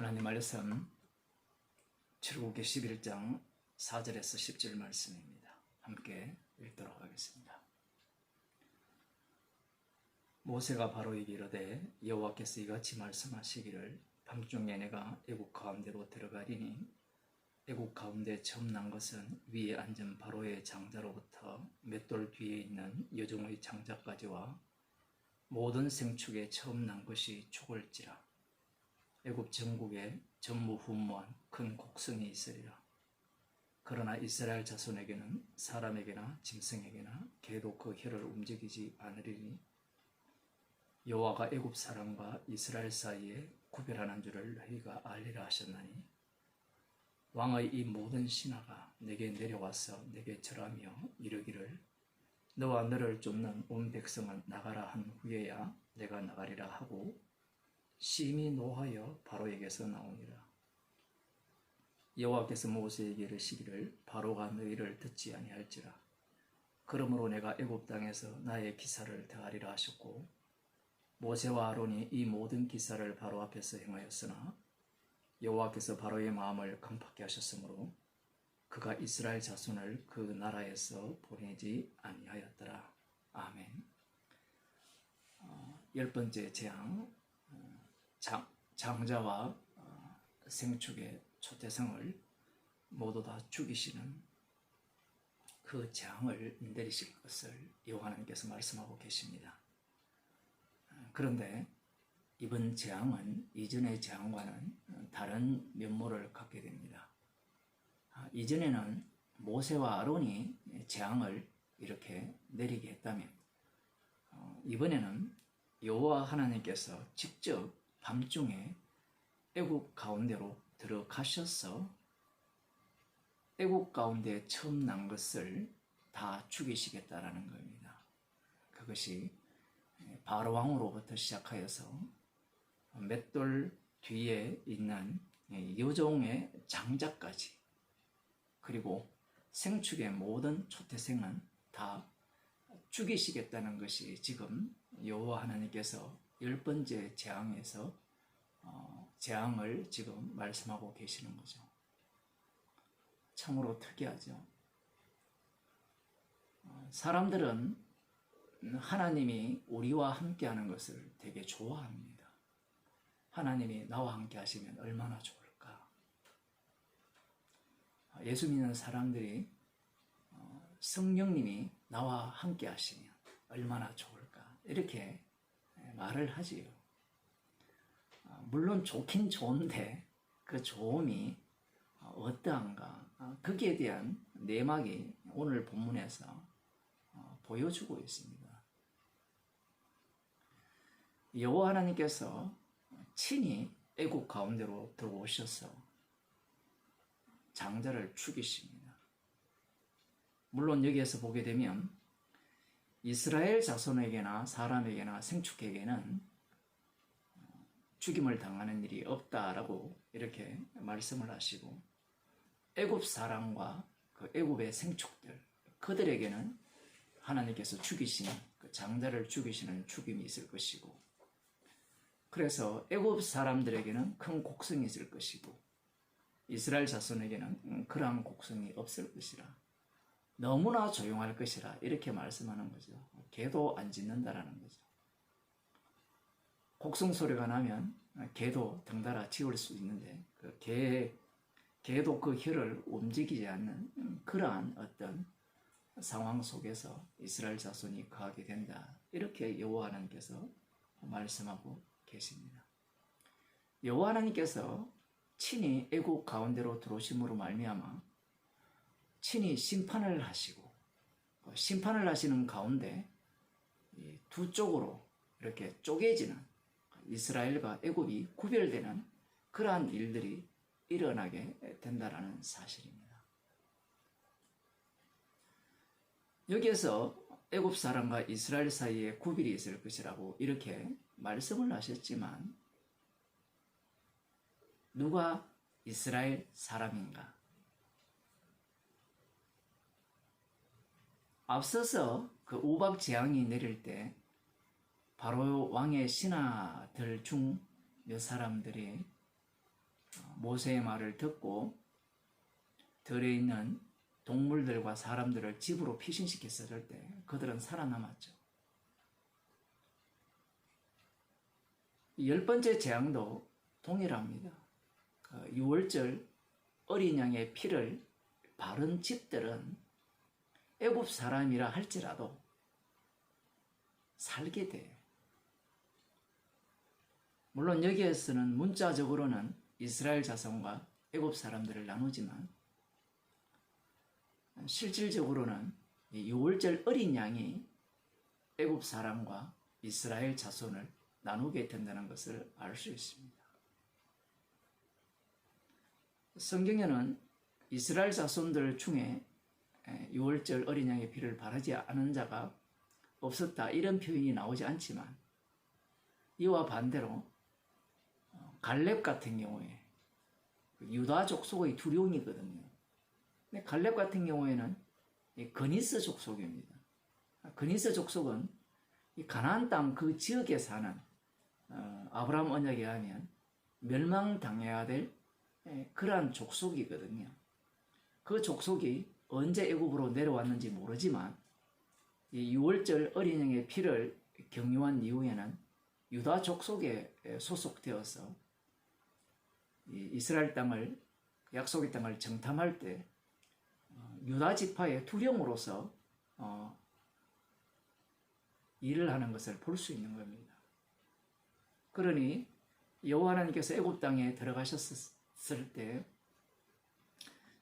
하나님 말씀 출애굽기 11장 4절에서 10절 말씀입니다. 함께 읽도록 하겠습니다. 모세가 바로에게 이르되 여호와께서 이같이 말씀하시기를 밤중에 내가 애국 가운데로 들어가리니 애국 가운데 처음 난 것은 위에 앉은 바로의 장자로부터 맷돌 뒤에 있는 여종의 장자까지와 모든 생축에 처음 난 것이 죽을지라. 애굽 전국에 전무후무한 큰 곡성이 있으리라. 그러나 이스라엘 자손에게는 사람에게나 짐승에게나 개도 그 혀를 움직이지 않으리니 여호와가 애굽 사람과 이스라엘 사이에 구별하는 줄을 너희가 알리라 하셨나니 왕의 이 모든 신하가 내게 내려와서 내게 절하며 이르기를 너와 너를 쫓는 온 백성은 나가라 한 후에야 내가 나가리라 하고 심히 노하여 바로에게서 나오니라. 여호와께서 모세에게 이르시기를 바로가 너희를 듣지 아니할지라. 그러므로 내가 애굽 땅에서 나의 기사를 더하리라 하셨고 모세와 아론이 이 모든 기사를 바로 앞에서 행하였으나 여호와께서 바로의 마음을 강팍게 하셨으므로 그가 이스라엘 자손을 그 나라에서 보내지 아니하였더라. 아멘. 10번째 재앙, 장자와 생축의 초태생을 모두 다 죽이시는 그 재앙을 내리실 것을 여호와 하나님께서 말씀하고 계십니다. 그런데 이번 재앙은 이전의 재앙과는 다른 면모를 갖게 됩니다. 이전에는 모세와 아론이 재앙을 이렇게 내리게 했다면 이번에는 여호와 하나님께서 직접 밤중에 애굽 가운데로 들어가셔서 애굽 가운데 처음 난 것을 다 죽이시겠다라는 겁니다. 그것이 바로 왕으로부터 시작하여서 맷돌 뒤에 있는 여종의 장자까지 그리고 생축의 모든 초태생은 다 죽이시겠다는 것이 지금 여호와 하나님께서 10번째 재앙에서 재앙을 지금 말씀하고 계시는 거죠. 참으로 특이하죠. 사람들은 하나님이 우리와 함께하는 것을 되게 좋아합니다. 하나님이 나와 함께 하시면 얼마나 좋을까. 예수 믿는 사람들이 성령님이 나와 함께 하시면 얼마나 좋을까 이렇게 말을 하지요. 물론 좋긴 좋은데 그 좋음이 어떠한가 거기에 대한 내막이 오늘 본문에서 보여주고 있습니다. 여호와 하나님께서 친히 애굽 가운데로 들어오셔서 장자를 죽이십니다. 물론 여기에서 보게 되면 이스라엘 자손에게나 사람에게나 생축에게는 죽임을 당하는 일이 없다라고 이렇게 말씀을 하시고 애굽 사람과 그 애굽의 생축들 그들에게는 하나님께서 죽이시는 그 장자를 죽이시는 죽임이 있을 것이고 그래서 애굽 사람들에게는 큰 곡성이 있을 것이고 이스라엘 자손에게는 그러한 곡성이 없을 것이라 너무나 조용할 것이라 이렇게 말씀하는 거죠. 개도 안 짖는다라는 거죠. 곡성 소리가 나면 개도 덩달아 짖을 수 있는데 그 개도 그 혀를 움직이지 않는 그러한 어떤 상황 속에서 이스라엘 자손이 거하게 된다. 이렇게 여호와 하나님께서 말씀하고 계십니다. 여호와 하나님께서 친히 애굽 가운데로 들어오심으로 말미암아 친히 심판을 하시고 심판을 하시는 가운데 두 쪽으로 이렇게 쪼개지는 이스라엘과 애굽이 구별되는 그러한 일들이 일어나게 된다라는 사실입니다. 여기에서 애굽 사람과 이스라엘 사이에 구별이 있을 것이라고 이렇게 말씀을 하셨지만 누가 이스라엘 사람인가? 앞서서 그 우박 재앙이 내릴 때 바로 왕의 신하들 중 몇 사람들이 모세의 말을 듣고 들에 있는 동물들과 사람들을 집으로 피신시켰을 때 그들은 살아남았죠. 10번째 재앙도 동일합니다. 6월절 어린 양의 피를 바른 집들은 애굽 사람이라 할지라도 살게 돼요. 물론 여기에서는 문자적으로는 이스라엘 자손과 애굽 사람들을 나누지만 실질적으로는 6월절 어린 양이 애굽 사람과 이스라엘 자손을 나누게 된다는 것을 알 수 있습니다. 성경에는 이스라엘 자손들 중에 6월절 어린 양의 피를 바르지 않은 자가 없었다 이런 표현이 나오지 않지만 이와 반대로 갈렙 같은 경우에 유다 족속의 두룡이거든요. 근데 갈렙 같은 경우에는 그니스 족속입니다. 그니스 족속은 이 가나안 땅 그 지역에 사는 아브라함 언약에 하면 멸망당해야 될 그러한 족속이거든요. 그 족속이 언제 애굽으로 내려왔는지 모르지만 이 6월절 어린 양의 피를 경유한 이후에는 유다 족속에 소속되어서 이스라엘 땅을 약속의 땅을 정탐할 때 유다 지파의 두령으로서 일을 하는 것을 볼 수 있는 겁니다. 그러니 여호와 하나님께서 애굽 땅에 들어가셨을 때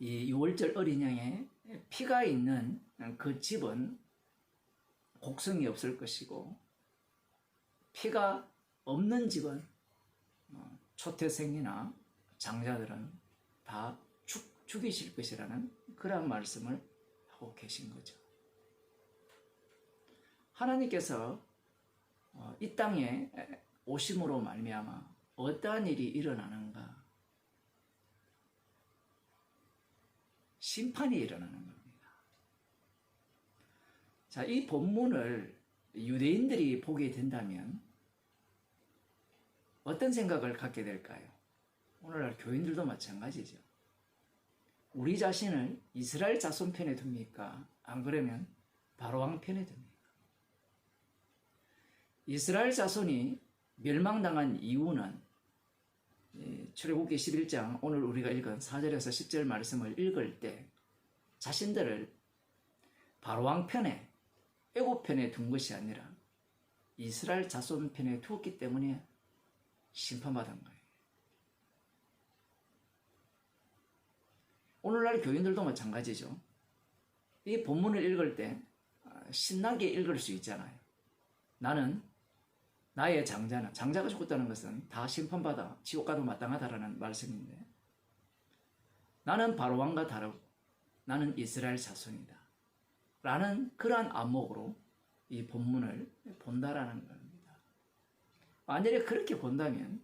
이 6월절 어린 양의 피가 있는 그 집은 곡성이 없을 것이고 피가 없는 집은 초태생이나 장자들은 다 죽이실 것이라는 그런 말씀을 하고 계신 거죠. 하나님께서 이 땅에 오심으로 말미암아 어떠한 일이 일어나는가? 심판이 일어나는 겁니다. 자, 이 본문을 유대인들이 보게 된다면 어떤 생각을 갖게 될까요? 오늘날 교인들도 마찬가지죠. 우리 자신을 이스라엘 자손 편에 둡니까? 안 그러면 바로왕 편에 둡니까? 이스라엘 자손이 멸망당한 이유는 출애굽기 11장 오늘 우리가 읽은 4절에서 10절 말씀을 읽을 때 자신들을 바로왕 편에 애굽 편에 둔 것이 아니라 이스라엘 자손 편에 두었기 때문에 심판받은 거예요. 오늘날 교인들도 마찬가지죠. 이 본문을 읽을 때 신나게 읽을 수 있잖아요. 나는 나의 장자가 죽었다는 것은 다 심판받아 지옥 가도 마땅하다라는 말씀인데 나는 바로왕과 다르고 나는 이스라엘 자손이다 라는 그러한 안목으로 이 본문을 본다라는 겁니다. 만약에 그렇게 본다면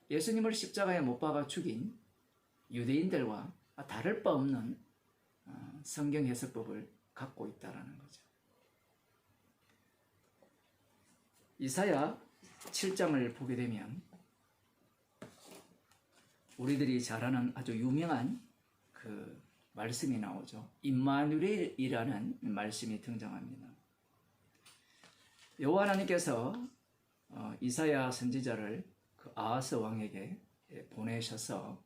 예수님을 십자가에 못 박아 죽인 유대인들과 다를 바 없는 성경 해석법을 갖고 있다라는 거죠. 이사야 7장을 보게 되면 우리들이 잘 아는 아주 유명한 그 말씀이 나오죠. 임마누엘이라는 말씀이 등장합니다. 여호와 하나님께서 이사야 선지자를 그 아하스 왕에게 보내셔서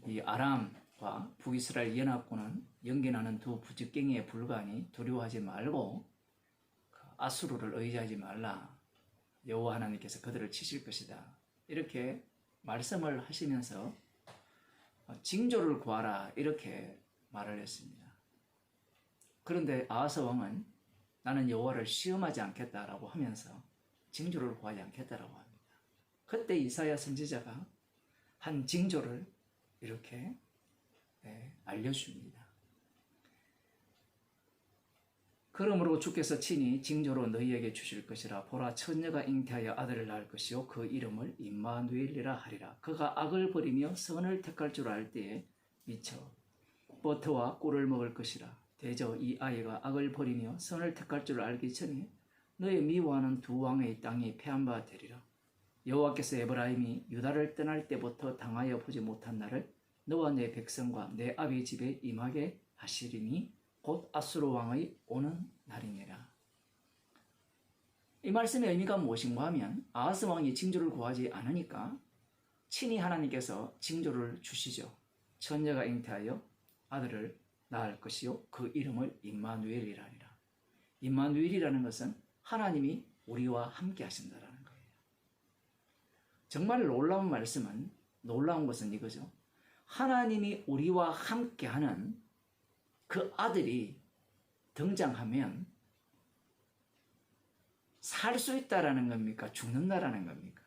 이 아람과 북이스라엘 연합군은 연계나는 두 부적갱이에 불과하니 두려워하지 말고 아수르를 의지하지 말라. 여호와 하나님께서 그들을 치실 것이다. 이렇게 말씀을 하시면서 징조를 구하라 이렇게 말을 했습니다. 그런데 아하스 왕은 나는 여호와를 시험하지 않겠다라고 하면서 징조를 구하지 않겠다라고 합니다. 그때 이사야 선지자가 한 징조를 이렇게 알려줍니다. 그러므로 주께서 친히 징조로 너희에게 주실 것이라. 보라, 처녀가 잉태하여 아들을 낳을 것이요 그 이름을 임마누엘이라 하리라. 그가 악을 버리며 선을 택할 줄 알 때에 미쳐 버터와 꿀을 먹을 것이라. 대저 이 아이가 악을 버리며 선을 택할 줄 알기 전에 너의 미워하는 두 왕의 땅이 패한 바 되리라. 여호와께서 에브라임이 유다를 떠날 때부터 당하여 보지 못한 날을 너와 내 백성과 내 아비 집에 임하게 하시리니 곧 아수르 왕의 오는 날이니라. 이 말씀의 의미가 무엇인가 하면 아하스 왕이 징조를 구하지 않으니까 친히 하나님께서 징조를 주시죠. 처녀가 잉태하여 아들을 낳을 것이요 그 이름을 임마누엘이라니라. 임마누엘이라는 것은 하나님이 우리와 함께 하신다라는 거예요. 정말 놀라운 말씀은, 놀라운 것은 이거죠. 하나님이 우리와 함께하는 그 아들이 등장하면 살 수 있다라는 겁니까? 죽는다라는 겁니까?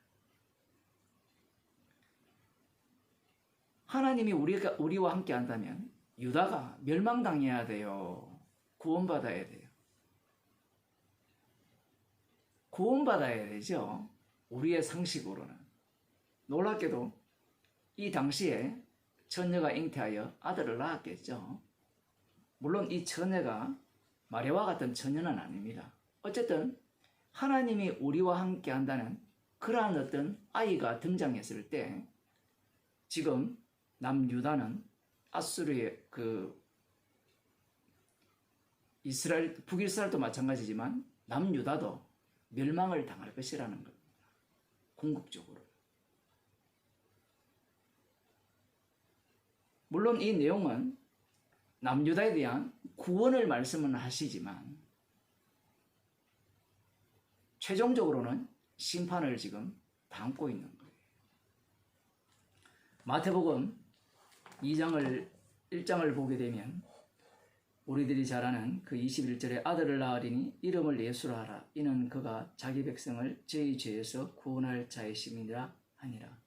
하나님이 우리와 함께 한다면 유다가 멸망당해야 돼요? 구원받아야 돼요? 구원받아야 되죠. 우리의 상식으로는. 놀랍게도 이 당시에 처녀가 잉태하여 아들을 낳았겠죠. 물론 이 처녀가 마리아와 같은 처녀는 아닙니다. 어쨌든 하나님이 우리와 함께 한다는 그러한 어떤 아이가 등장했을 때 지금 남유다는 아수르의 이스라엘, 북이스라엘도 마찬가지지만 남유다도 멸망을 당할 것이라는 겁니다. 궁극적으로. 물론 이 내용은 남유다에 대한 구원을 말씀은 하시지만 최종적으로는 심판을 지금 담고 있는 거예요. 마태복음 1장을 보게 되면 우리들이 잘 아는 그 21절에 아들을 낳으리니 이름을 예수라 하라. 이는 그가 자기 백성을 저희 죄에서 구원할 자이심이라 하니라.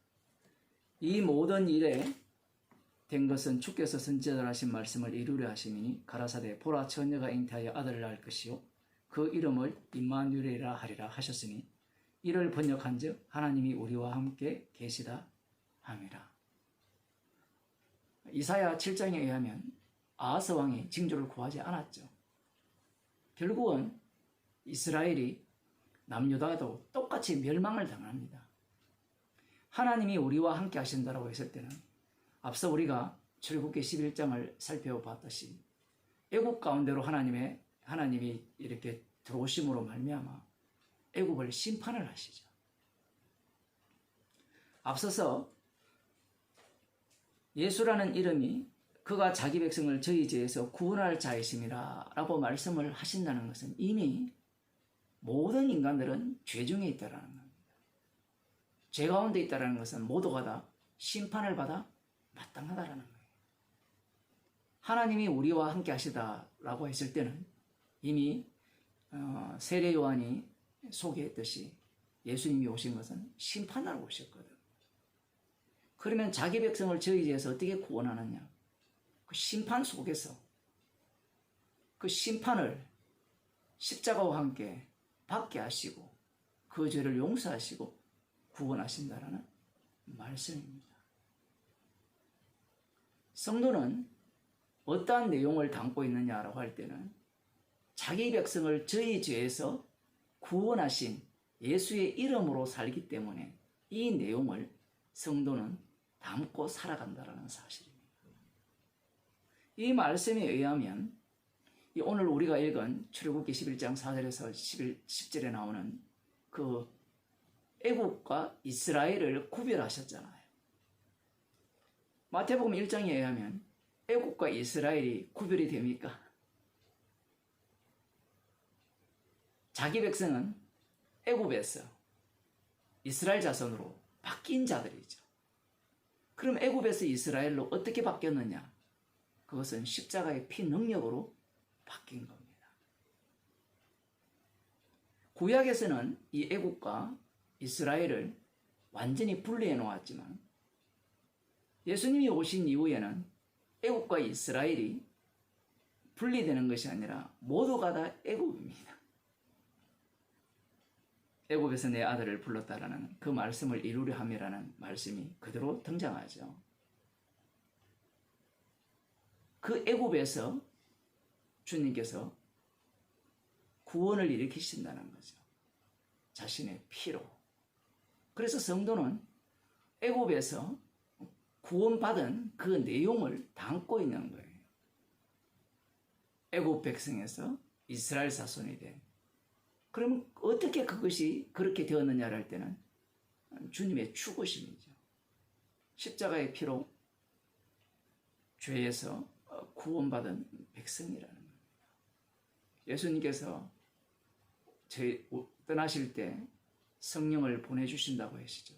이 모든 일에 된 것은 주께서 선지자로 하신 말씀을 이루려 하심이니 가라사대 보라 처녀가 잉태하여 아들을 낳을 것이요 그 이름을 임마누엘이라 하리라 하셨으니 이를 번역한즉 하나님이 우리와 함께 계시다 함이라. 이사야 7장에 의하면 아하스 왕이 징조를 구하지 않았죠. 결국은 이스라엘이 남유다도 똑같이 멸망을 당합니다. 하나님이 우리와 함께 하신다라고 했을 때는 앞서 우리가 출애굽기 11장을 살펴봤듯이 애굽 가운데로 하나님이 이렇게 들어오심으로 말미암아 애굽을 심판을 하시죠. 앞서서 예수라는 이름이 그가 자기 백성을 저희 죄에서 구원할 자이심이라 라고 말씀을 하신다는 것은 이미 모든 인간들은 죄 중에 있다는 겁니다. 죄 가운데 있다는 것은 모두가 다 심판을 받아 마땅하다는 거예요. 하나님이 우리와 함께 하시다라고 했을 때는 이미 세례 요한이 소개했듯이 예수님이 오신 것은 심판하러 오셨거든. 그러면 자기 백성을 저희 죄에서 어떻게 구원하느냐? 그 심판 속에서 그 심판을 십자가와 함께 받게 하시고 그 죄를 용서하시고 구원하신다라는 말씀입니다. 성도는 어떠한 내용을 담고 있느냐라고 할 때는 자기 백성을 저희 죄에서 구원하신 예수의 이름으로 살기 때문에 이 내용을 성도는 담고 살아간다는 사실입니다. 이 말씀에 의하면 오늘 우리가 읽은 출애굽기 11장 4절에서 10절에 나오는 그 애굽과 이스라엘을 구별하셨잖아요. 마태복음 1장에 의하면 애굽과 이스라엘이 구별이 됩니까? 자기 백성은 애굽에서 이스라엘 자손으로 바뀐 자들이죠. 그럼 애굽에서 이스라엘로 어떻게 바뀌었느냐? 그것은 십자가의 피 능력으로 바뀐 겁니다. 구약에서는 이 애굽과 이스라엘을 완전히 분리해 놓았지만 예수님이 오신 이후에는 애굽과 이스라엘이 분리되는 것이 아니라 모두가 다 애굽입니다. 애굽에서 내 아들을 불렀다라는 그 말씀을 이루려 함이라는 말씀이 그대로 등장하죠. 그 애굽에서 주님께서 구원을 일으키신다는 거죠. 자신의 피로. 그래서 성도는 애굽에서 구원받은 그 내용을 담고 있는 거예요. 애굽 백성에서 이스라엘 자손이 된. 그럼 어떻게 그것이 그렇게 되었느냐를 할 때는 주님의 죽으심이죠. 십자가의 피로 죄에서 구원받은 백성이라는 겁니다. 예수님께서 떠나실 때 성령을 보내주신다고 하시죠.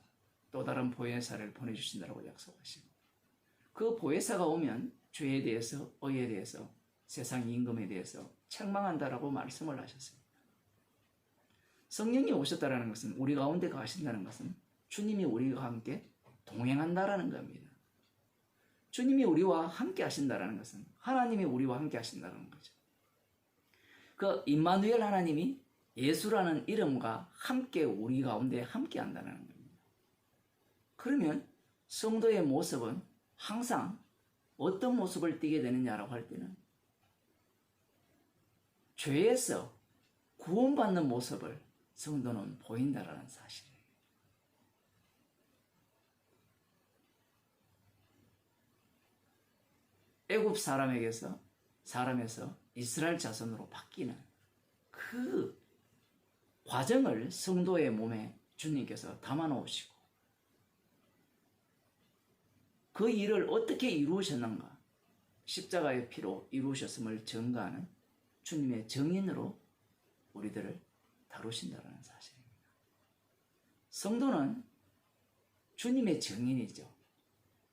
또 다른 보혜사를 보내주신다고 약속하시고, 그 보혜사가 오면 죄에 대해서, 의에 대해서, 세상 임금에 대해서 책망한다라고 말씀을 하셨습니다. 성령이 오셨다라는 것은, 우리 가운데 가신다는 것은 주님이 우리와 함께 동행한다라는 겁니다. 주님이 우리와 함께 하신다라는 것은 하나님이 우리와 함께 하신다는 거죠. 그 임마누엘 하나님이 예수라는 이름과 함께 우리 가운데 함께 한다는 겁니다. 그러면 성도의 모습은 항상 어떤 모습을 띠게 되느냐라고 할 때는 죄에서 구원받는 모습을 성도는 보인다라는 사실이에요. 애굽 사람에서 이스라엘 자손으로 바뀌는 그 과정을 성도의 몸에 주님께서 담아 놓으시고, 그 일을 어떻게 이루셨는가, 십자가의 피로 이루셨음을 증거하는 주님의 증인으로 우리들을 다루신다는 사실입니다. 성도는 주님의 증인이죠.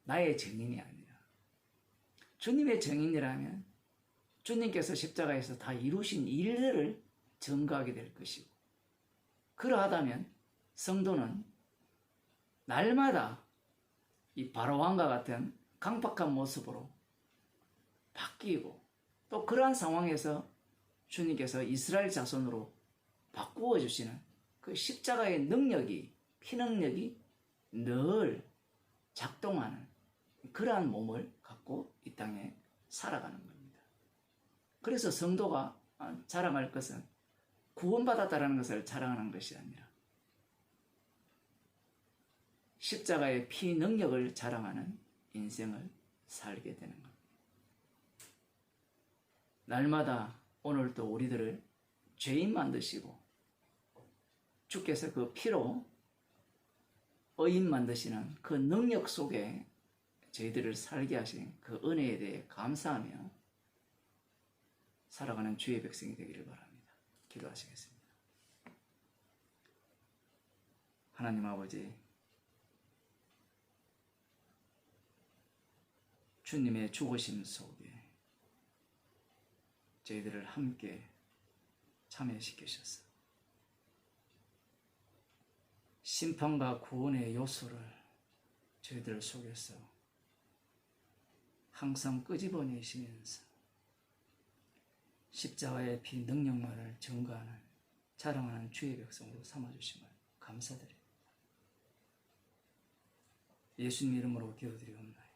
나의 증인이 아니라. 주님의 증인이라면 주님께서 십자가에서 다 이루신 일들을 증거하게 될 것이고, 그러하다면 성도는 날마다 이 바로왕과 같은 강팍한 모습으로 바뀌고, 또 그러한 상황에서 주님께서 이스라엘 자손으로 바꾸어 주시는 그 십자가의 능력이, 피능력이 늘 작동하는 그러한 몸을 갖고 이 땅에 살아가는 겁니다. 그래서 성도가 자랑할 것은 구원받았다는 것을 자랑하는 것이 아니라 십자가의 피 능력을 자랑하는 인생을 살게 되는 겁니다. 날마다 오늘도 우리들을 죄인 만드시고, 주께서 그 피로 의인 만드시는 그 능력 속에 저희들을 살게 하신 그 은혜에 대해 감사하며 살아가는 주의 백성이 되기를 바랍니다. 기도하시겠습니다. 하나님 아버지, 주님의 죽으심 속에 저희들을 함께 참여시키셔서 심판과 구원의 요소를 저희들 속에서 항상 끄집어내시면서 십자가의 피 능력만을 증거하는, 자랑하는 주의 백성으로 삼아주심을 감사드립니다. 예수님 이름으로 기도드리옵나이다.